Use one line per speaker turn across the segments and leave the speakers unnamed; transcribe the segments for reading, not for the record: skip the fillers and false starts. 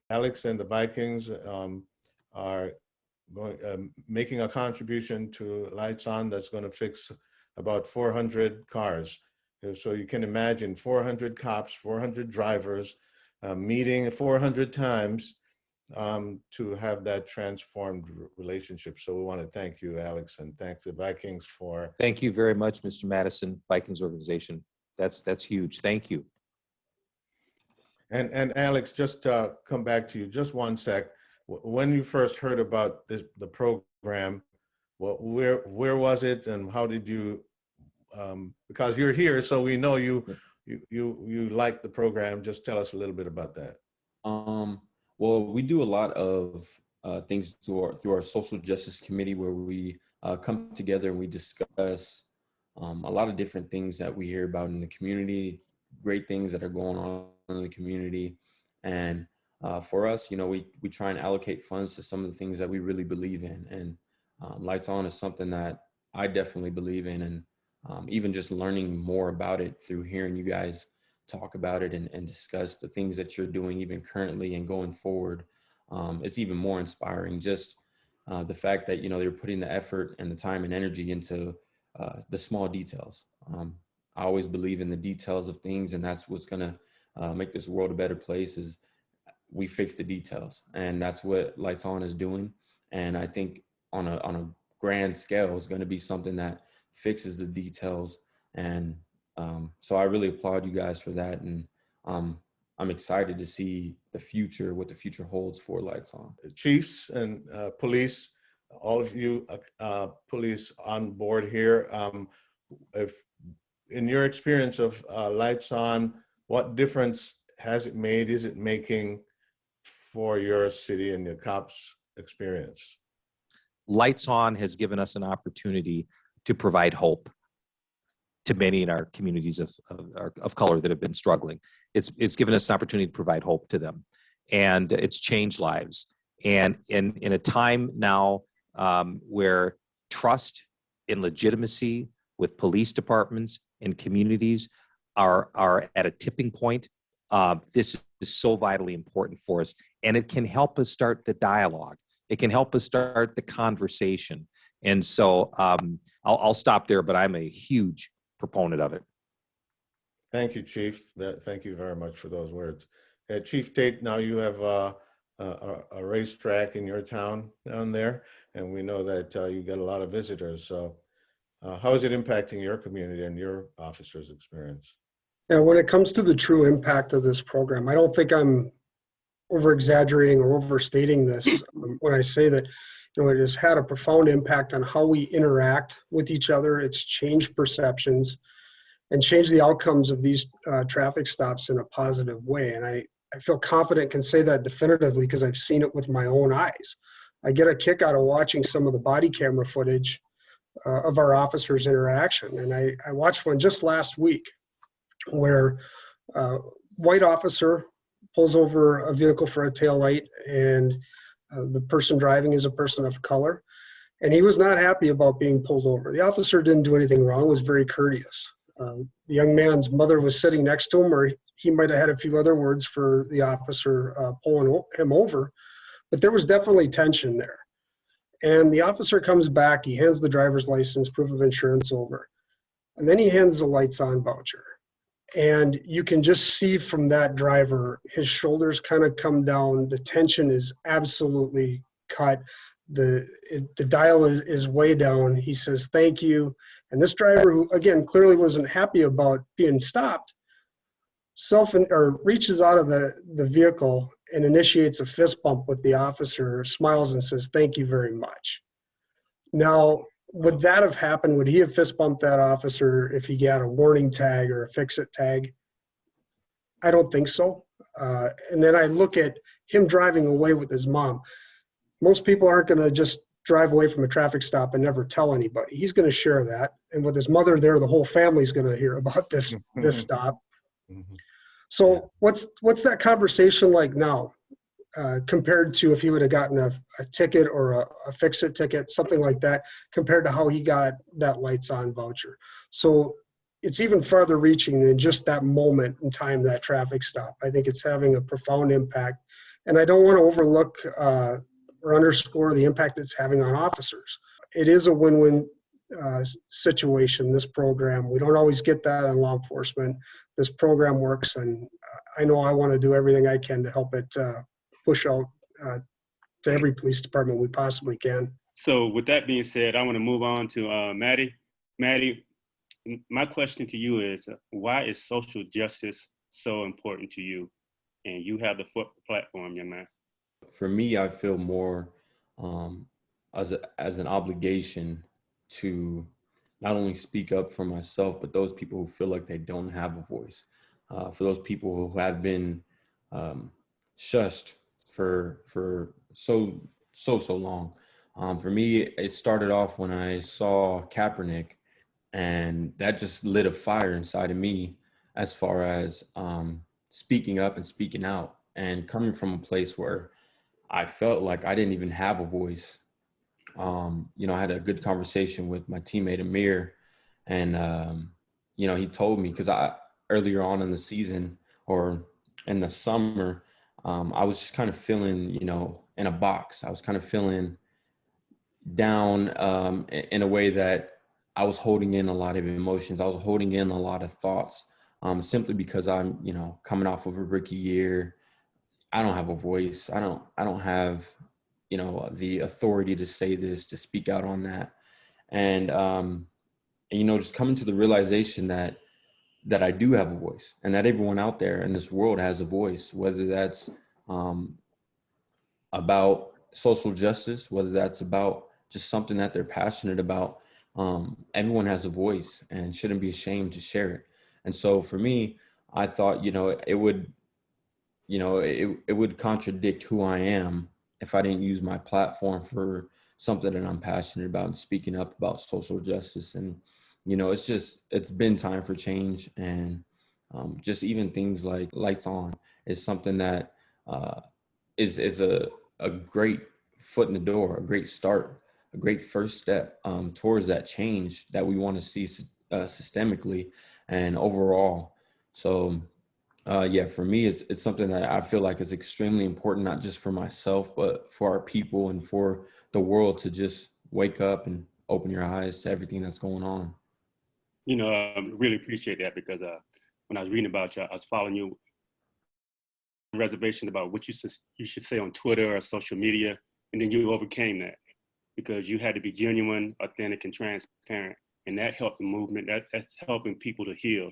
Alex and the Vikings are making a contribution to Lights On that's going to fix about 400 cars. So you can imagine 400 cops, 400 drivers, meeting 400 times to have that transformed relationship. So we want to thank you, Alex, and thanks the Vikings for.
Thank you very much, Mr. Mattison, Vikings organization. That's huge. Thank you.
And Alex, just come back to you just one sec. When you first heard about the program, where was it, and how did you? Because you're here, so we know you like the program. Just tell us a little bit about that.
Well, we do a lot of things through our social justice committee, where we come together and we discuss a lot of different things that we hear about in the community, great things that are going on in the community. And for us, you know, we try and allocate funds to some of the things that we really believe in. And Lights On is something that I definitely believe in. And even just learning more about it through hearing you guys talk about it and discuss the things that you're doing even currently and going forward, it's even more inspiring. Just the fact that, you know, they're putting the effort and the time and energy into the small details. I always believe in the details of things, and that's what's gonna make this world a better place, is we fix the details. And that's what Lights On is doing. And I think on a grand scale, it's gonna be something that fixes the details. And so I really applaud you guys for that. And I'm excited to see the future, what the future holds for Lights On.
Chiefs and police, all of you police on board here, if in your experience of Lights On, what difference has it made, is it making for your city and your cops' experience?
Lights On has given us an opportunity to provide hope to many in our communities of color that have been struggling. It's given us an opportunity to provide hope to them, and it's changed lives. And in a time now where trust and legitimacy with police departments and communities are at a tipping point, this is so vitally important for us. And it can help us start the dialogue. It can help us start the conversation. And so I'll stop there, but I'm a huge proponent of it.
Thank you, Chief. Thank you very much for those words. Chief Tate, now you have a racetrack in your town down there, and we know that you get a lot of visitors. So how is it impacting your community and your officers' experience?
Yeah, when it comes to the true impact of this program, I don't think I'm over-exaggerating or overstating this when I say that, you know, it has had a profound impact on how we interact with each other. It's changed perceptions and changed the outcomes of these traffic stops in a positive way. And I feel confident can say that definitively because I've seen it with my own eyes. I get a kick out of watching some of the body camera footage of our officers' interaction. And I watched one just last week where a white officer pulls over a vehicle for a taillight, and the person driving is a person of color. And he was not happy about being pulled over. The officer didn't do anything wrong, was very courteous. The young man's mother was sitting next to him, or he might have had a few other words for the officer pulling him over, but there was definitely tension there. And the officer comes back, he hands the driver's license, proof of insurance over, and then he hands the Lights On voucher. And you can just see from that driver, his shoulders kind of come down. The tension is absolutely cut. The dial is way down. He says, thank you. And this driver, who again, clearly wasn't happy about being stopped, reaches out of the vehicle and initiates a fist bump with the officer, smiles and says, thank you very much. Now, would that have happened? Would he have fist bumped that officer if he got a warning tag or a fix-it tag? I don't think so. And then I look at him driving away with his mom. Most people aren't going to just drive away from a traffic stop and never tell anybody. He's going to share that. And with his mother there, the whole family's going to hear about this stop.
Mm-hmm.
So what's that conversation like now compared to if he would have gotten a ticket or a fix-it ticket, something like that, compared to how he got that Lights On voucher? So it's even farther reaching than just that moment in time, that traffic stop. I think it's having a profound impact. And I don't want to overlook or underscore the impact it's having on officers. It is a win-win situation, this program. We don't always get that in law enforcement. This program works, and I know I want to do everything I can to help it push out to every police department we possibly can.
So with that being said, I want to move on to Maddie. Maddie, my question to you is, why is social justice so important to you? And you have the platform, young man.
For me, I feel more as an obligation to not only speak up for myself, but those people who feel like they don't have a voice. For those people who have been shushed for so long. For me, it started off when I saw Kaepernick, and that just lit a fire inside of me as far as speaking up and speaking out, and coming from a place where I felt like I didn't even have a voice. You know, I had a good conversation with my teammate Amir, and you know, he told me, because earlier on in the season or in the summer, I was just kind of feeling, you know, in a box. I was kind of feeling down in a way that I was holding in a lot of emotions. I was holding in a lot of thoughts, simply because I'm, you know, coming off of a rookie year. I don't have a voice. I don't have, you know, the authority to say this, to speak out on that. And you know, just coming to the realization that I do have a voice, and that everyone out there in this world has a voice, whether that's about social justice, whether that's about just something that they're passionate about. Everyone has a voice and shouldn't be ashamed to share it. And so for me, I thought, you know, it would contradict who I am if I didn't use my platform for something that I'm passionate about and speaking up about social justice. And, you know, it's been time for change. And just even things like Lights On is something that is a great foot in the door, a great start, a great first step towards that change that we want to see systemically and overall. So yeah, for me, it's something that I feel like is extremely important, not just for myself, but for our people and for the world to just wake up and open your eyes to everything that's going on.
You know, I really appreciate that, because when I was reading about you, I was following you, reservations about what you should say on Twitter or social media, and then you overcame that because you had to be genuine, authentic, and transparent, and that helped the movement. That's helping people to heal,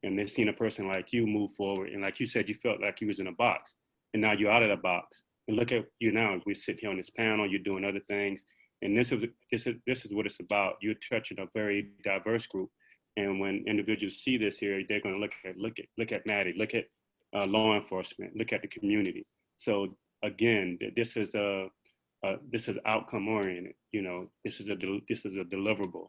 and they've seen a person like you move forward. And like you said, you felt like you was in a box, and now you're out of the box. And look at you now. We sit here on this panel. You're doing other things, and this is what it's about. You're touching a very diverse group, and when individuals see this here, they're going to look at Maddie, look at law enforcement, look at the community. So again, this is outcome oriented. You know, this is a deliverable.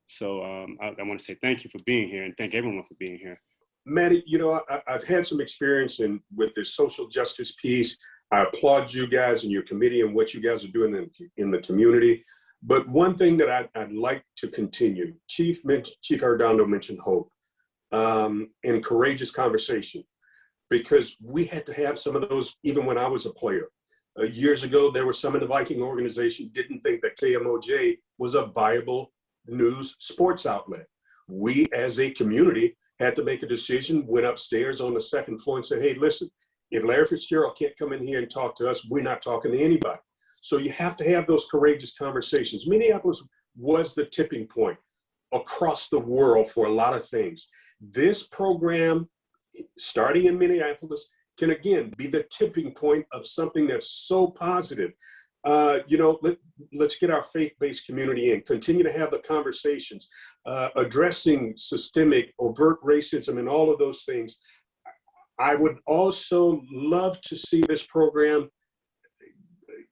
So I want to say thank you for being here, and thank everyone for being here.
Maddie, you know, I've had some experience with this social justice piece. I applaud you guys and your committee and what you guys are doing in the community. But one thing that I'd like to continue, Chief Arradondo mentioned hope and courageous conversation, because we had to have some of those even when I was a player. Years ago, there were some in the Viking organization didn't think that KMOJ was a viable news sports outlet. We as a community had to make a decision, went upstairs on the second floor and said, hey, listen, if Larry Fitzgerald can't come in here and talk to us, we're not talking to anybody. So you have to have those courageous conversations. Minneapolis was the tipping point across the world for a lot of things. This program, starting in Minneapolis, can again be the tipping point of something that's so positive. You know, let's get our faith-based community in, continue to have the conversations, addressing systemic, overt racism and all of those things. I would also love to see this program,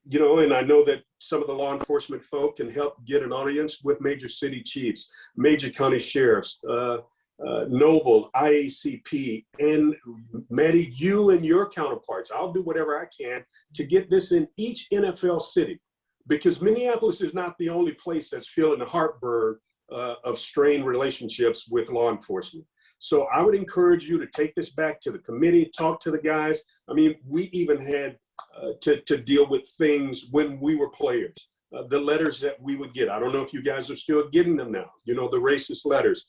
you know, and I know that some of the law enforcement folk can help get an audience with major city chiefs, major county sheriffs, Noble, IACP, and Maddie, you and your counterparts. I'll do whatever I can to get this in each NFL city, because Minneapolis is not the only place that's feeling the heartburn of strained relationships with law enforcement. So I would encourage you to take this back to the committee, talk to the guys. I mean, we even had to deal with things when we were players. The letters that we would get, I don't know if you guys are still getting them now, you know, the racist letters,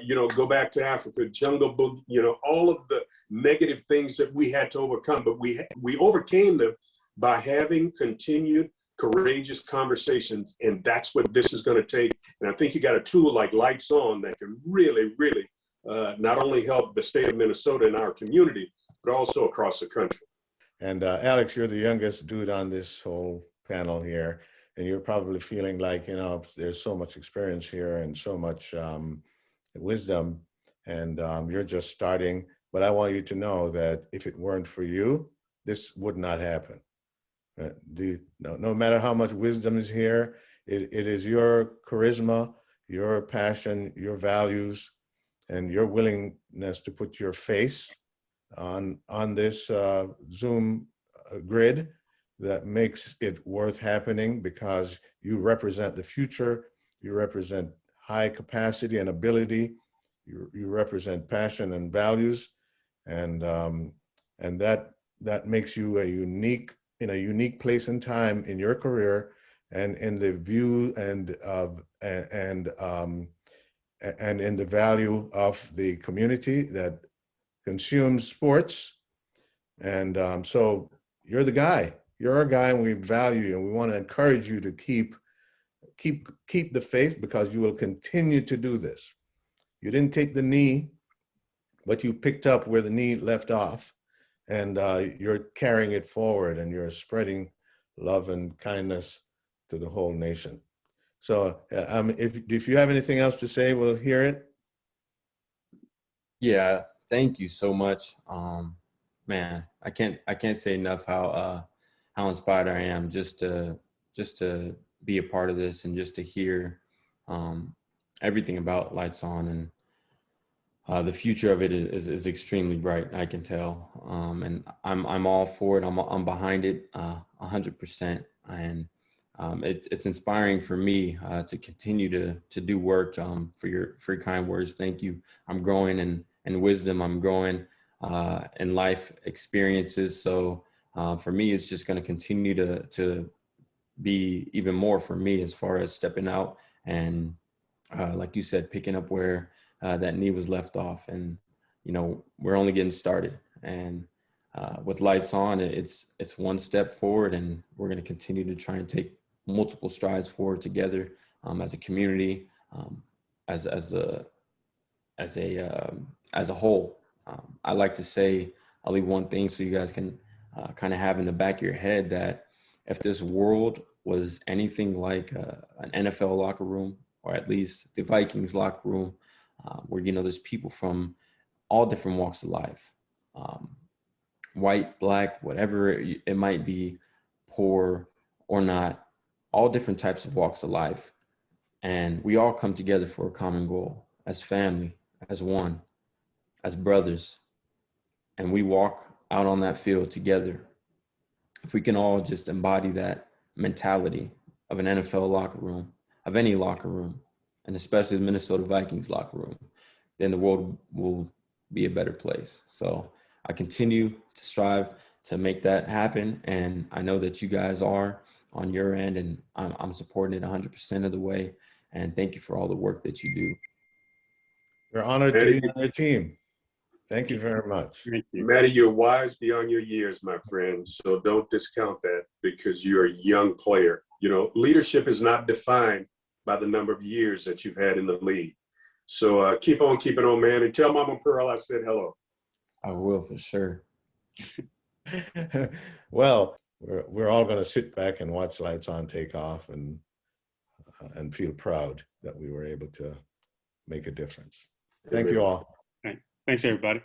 you know, go back to Africa, Jungle Book, you know, all of the negative things that we had to overcome, but we overcame them by having continued courageous conversations. And that's what this is going to take. And I think you got a tool like Lights On that can really, really not only help the state of Minnesota and our community, but also across the country.
And Alex, you're the youngest dude on this whole panel here, and you're probably feeling like, you know, there's so much experience here and so much wisdom, and you're just starting. But I want you to know that if it weren't for you, this would not happen. No matter how much wisdom is here, it is your charisma, your passion, your values, and your willingness to put your face on this Zoom grid that makes it worth happening, because you represent the future, you represent high capacity and ability, you represent passion and values, and that makes you in a unique place and time in your career, and in the view and in the value of the community that consumes sports. And so you're the guy. You're our guy, and we value you, and we want to encourage you to keep the faith, because you will continue to do this. You didn't take the knee, but you picked up where the knee left off, and you're carrying it forward, and you're spreading love and kindness to the whole nation. So if you have anything else to say, we'll hear it.
Yeah, thank you so much. Man, I can't say enough how inspired I am just to be a part of this, and just to hear everything about Lights On, and the future of it is extremely bright. I can tell, and I'm all for it. I'm behind it 100%, and it's inspiring for me to continue to do work. For your kind words, thank you. I'm growing in wisdom. I'm growing in life experiences. So for me, it's just going to continue to be even more for me, as far as stepping out and like you said, picking up where that knee was left off. And you know, we're only getting started, and with Lights On, it's one step forward, and we're going to continue to try and take multiple strides forward together as a community, as a whole. I like to say, I'll leave one thing so you guys can kind of have in the back of your head, that if this world was anything like an NFL locker room, or at least the Vikings locker room, where, you know, there's people from all different walks of life, white, black, whatever it might be, poor or not, all different types of walks of life. And we all come together for a common goal, as family, as one, as brothers. And we walk out on that field together. If we can all just embody that mentality of an NFL locker room, of any locker room, and especially the Minnesota Vikings locker room, then the world will be a better place. So I continue to strive to make that happen. And I know that you guys are on your end, and I'm supporting it 100% of the way. And thank you for all the work that you do.
We're honored to be on your team. Thank you very much.
Thank you.
Matty, you're wise beyond your years, my friend. So don't discount that, because you're a young player. You know, leadership is not defined by the number of years that you've had in the league. So keep on keeping on, man. And tell Mama Pearl I said hello.
I will, for sure.
Well, we're all going to sit back and watch Lights On take off, and feel proud that we were able to make a difference. Thank you all.
Thanks, everybody.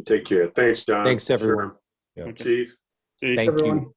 Take care. Thanks, John.
Thanks, everyone.
Yeah.
Chief.
See you.
Thank you.